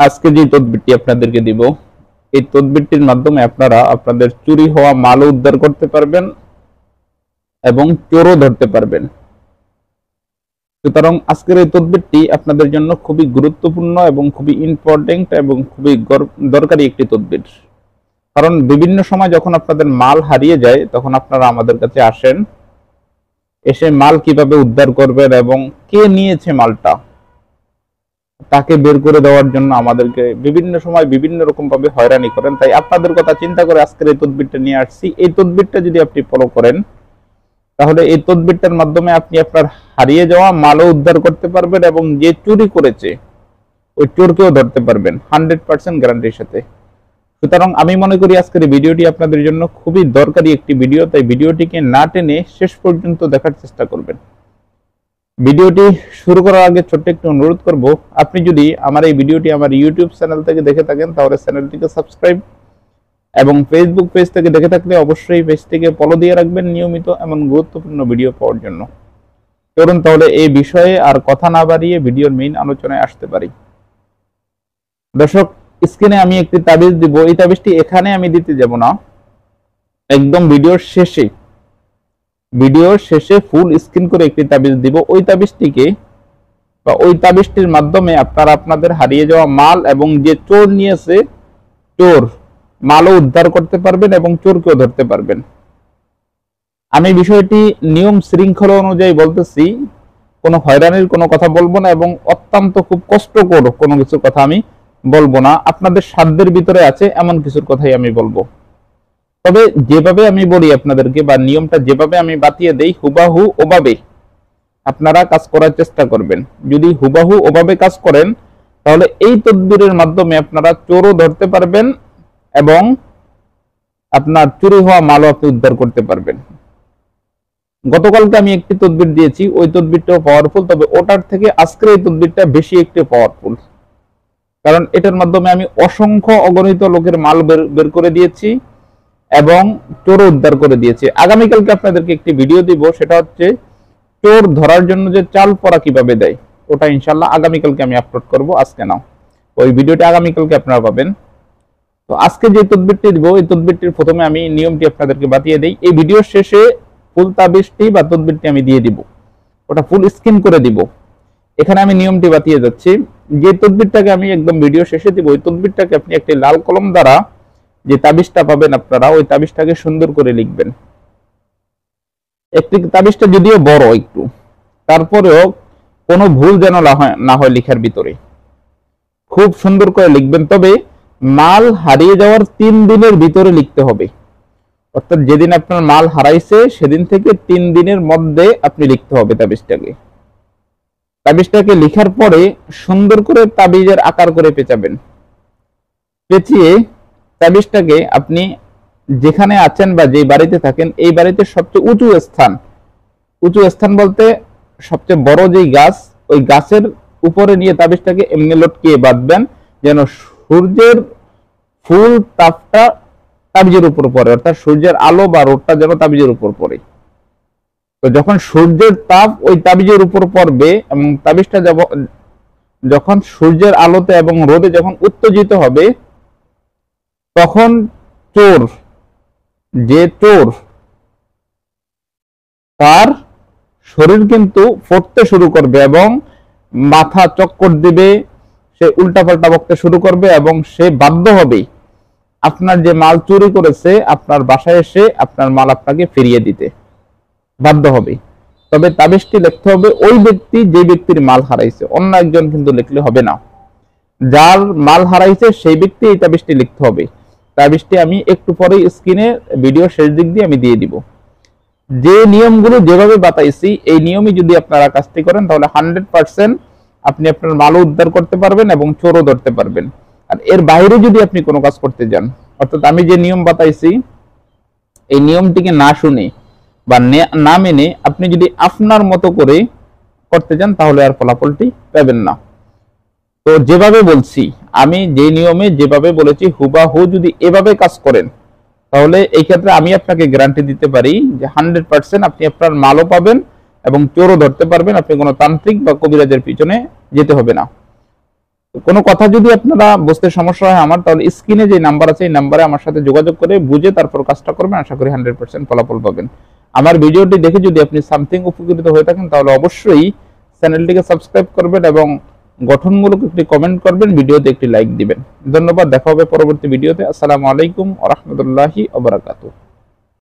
আজকে যে তদবিরটি আপনাদেরকে দিব, এই তদবিরটির মাধ্যমে আপনারা আপনাদের চুরি হওয়া মাল উদ্ধার করতে পারবেন এবং চোরও ধরতে পারবেন। সুতরাং আজকের এই তদবিরটি আপনাদের জন্য খুবই গুরুত্বপূর্ণ এবং খুবই ইম্পর্টেন্ট এবং খুবই দরকারি একটি তদবির। কারণ বিভিন্ন সময় যখন আপনাদের মাল হারিয়ে যায় তখন আপনারা আমাদের কাছে আসেন, এসে মাল কিভাবে উদ্ধার করবেন এবং কে নিয়েছে মালটা তাকে বের করে দেওয়ার জন্য আমাদেরকে বিভিন্ন সময় বিভিন্ন রকম ভাবে হয়রানি করেন। তাই আপনাদের কথা চিন্তা করে আজকের এই তদবিরটা নিয়ে আসছি। এই তদবিরটা যদি আপনি ফলো করেন তাহলে এই তদবিরটার মাধ্যমে আপনি আপনার হারিয়ে যাওয়া মালও উদ্ধার করতে পারবেন এবং যে চুরি করেছে ওই চোরকেও ধরতে পারবেন 100% গ্যারান্টির সাথে। সুতরাং আমি মনে করি আজকের এই ভিডিওটি আপনাদের জন্য খুবই দরকারি একটি ভিডিও, তাই ভিডিওটিকে না টেনে শেষ পর্যন্ত দেখার চেষ্টা করবেন। ভিডিওটি শুরু করার আগে ছোট্ট একটু অনুরোধ করব, আপনি যদি আমার এই ভিডিওটি আমার ইউটিউব চ্যানেল থেকে দেখে থাকেন তাহলে চ্যানেলটিকে সাবস্ক্রাইব এবং ফেসবুক পেজ থেকে দেখে থাকলে অবশ্যই পেজটিকে ফলো দিয়ে রাখবেন নিয়মিত এমন গুরুত্বপূর্ণ ভিডিও পাওয়ার জন্য। চলুন তাহলে এই বিষয়ে আর কথা না বাড়িয়ে ভিডিওর মেইন আলোচনায় আসতে পারি। দর্শক, স্ক্রিনে আমি একটি তাবিজ দিব। এই তাবিজটি এখানে আমি দিতে যাব না, একদম ভিডিওর শেষে ফুল স্ক্রিন করে একটি তাবিজ দিব। ওই তাবিজটিকে বা ওই তাবিজটির মাধ্যমে আপনারা আপনাদের হারিয়ে যাওয়া মাল এবং যে চোর নিয়েছে চোর মালও উদ্ধার করতে পারবেন এবং চোরকেও ধরতে পারবেন। আমি বিষয়টি নিয়ম শৃঙ্খলা অনুযায়ী বলতেছি, কোনো হয়রানির কোনো কথা বলবো না এবং অত্যন্ত খুব কষ্টকর কোনো কিছুর কথা আমি বলবো না। আপনাদের সাধ্যের ভিতরে আছে এমন কিছুর কথাই আমি বলবো। তবে যেভাবে আমি বলি আপনাদেরকে বা নিয়মটা যেভাবে আমি বাতিয়ে দেই হুবাহু ওভাবে আপনারা কাজ করার চেষ্টা করবেন। যদি হুবাহু ওভাবে কাজ করেন তাহলে এই তদবিরের মাধ্যমে আপনারা চোরও ধরতে পারবেন এবং আপনার চুরি হওয়া মালও আপনি উদ্ধার করতে পারবেন। গতকালকে আমি একটি তদবির দিয়েছি, ওই তদবিরটাও পাওয়ারফুল, তবে ওটার থেকে আজকের এই তদবিরটা বেশি একটু পাওয়ারফুল। কারণ এটার মাধ্যমে আমি অসংখ্য অগণিত লোকের মাল বের করে দিয়েছি এবং চোর উদ্ধার করে দিয়েছি। আগামীকালকে আপনাদেরকে একটি ভিডিও দিব, সেটা হচ্ছে চোর ধরার জন্য যে চাল পরা কিভাবে দেয়, ওটা ইনশাল্লাহ আগামীকালকে আমি আপলোড করব, আজকে নাও। ওই ভিডিওটা আগামীকালকে আপনারা পাবেন। তো আজকে যে তদবিরটি দিব এই তদবিরটির প্রথমে আমি নিয়মটি আপনাদেরকে বাতিয়ে দেই। এই ভিডিওর শেষে ফুল তাবিজটি বা তদবিরটি আমি দিয়ে দিব, ওটা ফুল স্ক্রিন করে দিব। এখানে আমি নিয়মটি বাতিয়ে যাচ্ছি। যে তদবিরটাকে আমি একদম ভিডিও শেষে দিব ওই তদবিরটাকে আপনি একটি লাল কলম দ্বারা যে তাবিজটা পাবেন আপনারা ওই তাবিজটাকে সুন্দর করে লিখবেন। একটি তাবিজটা যদিও বড় একটু, তারপরেও কোনো ভুল যেন না হয় লেখার ভিতরে, খুব সুন্দর করে লিখবেন। তবে মাল হারিয়ে যাওয়ার 3 দিনের ভিতরে লিখতে হবে, অর্থাৎ যেদিন আপনার মাল হারাইছে সেদিন থেকে 3 দিনের মধ্যে আপনি লিখতে হবে তাবিজটাকে লিখার পরে সুন্দর করে তাবিজের আকার করে পেঁচাবেন। পেঁচিয়ে তাবিজটাকে আপনি যেখানে আছেন বা যে বাড়িতে থাকেন এই বাড়িতে সবচেয়ে উঁচু স্থান বলতে সবচেয়ে বড় যেই গাছ ওই গাছের উপরে নিয়ে তাবিজটাকে এমনি লটকিয়ে বাঁধবেন যেন সূর্যের ফুল তাপটা তাবিজের উপর পড়ে, অর্থাৎ সূর্যের আলো বা রোদটা যেন তাবিজের উপর পড়ে। তো যখন সূর্যের তাপ ওই তাবিজের উপর পড়বে এবং তাবিজটা যখন সূর্যের আলোতে এবং রোদে যখন উত্তেজিত হবে তখন চোর তার শরীর কিন্তু ফুটতে শুরু করবে এবং মাথা চক্কর দিবে, সে উল্টাপাল্টা বকতে শুরু করবে এবং সে বাধ্য হবে আপনার যে মাল চুরি করেছে আপনার বাসায় এসে আপনার মাল আপনাকে ফিরিয়ে দিতে বাধ্য হবে। তবে তাবিজটি লিখতে হবে ওই ব্যক্তি যে ব্যক্তির মাল হারাইছে, অন্য একজন কিন্তু লিখলে হবে না। যার মাল হারাইছে সেই ব্যক্তি এই তাবিজটি লিখতে হবে। তাবিজটি আমি একটু পরে স্ক্রিনে ভিডিও শেষ দিক দিয়ে আমি দিয়ে দিব। যে নিয়মগুলো যেভাবে বাতাইছি এই নিয়মই যদি আপনারা কাজটি করেন তাহলে 100% আপনি আপনার মাল উদ্ধার করতে পারবেন এবং চোরও ধরতে পারবেন। আর এর বাইরে যদি আপনি কোনো কাজ করতে যান, অর্থাৎ আমি যে নিয়ম বাতাইছি এই নিয়মটিকে না শুনে বা না মেনে আপনি যদি আপনার মতো করে করতে যান তাহলে আর ফলাফলটি পাবেন না। তো যেভাবে বলছি আমি যে নিয়মে যেভাবে বলেছি হুবাহু যদি এভাবে কাজ করেন তাহলে এই ক্ষেত্রে আমি আপনাকে গ্যারান্টি দিতে পারি যে 100% আপনি আপনার মালও পাবেন এবং চোরও ধরতে পারবেন। আপনি কোনো তান্ত্রিক বা কবিরাজের পিছনে যেতে হবে না। কোনো কথা যদি আপনারা বুঝতে সমস্যা হয় আমার, তাহলে স্ক্রিনে যে নাম্বার আছে এই নাম্বারে আমার সাথে যোগাযোগ করে বুঝে তারপর কাজটা করবেন, আশা করি 100% ফলাফল পাবেন। আমার ভিডিওটি দেখে যদি আপনি সামথিং উপকৃত হয়ে থাকেন তাহলে অবশ্যই চ্যানেলটিকে সাবস্ক্রাইব করবেন এবং গঠনমূলক একটি কমেন্ট করবেন, ভিডিওতে একটি লাইক দিবেন। ধন্যবাদ, দেখা হবে পরবর্তী ভিডিওতে। আসসালামু আলাইকুম ওয়া রাহমাতুল্লাহি ওয়া বারাকাতুহু।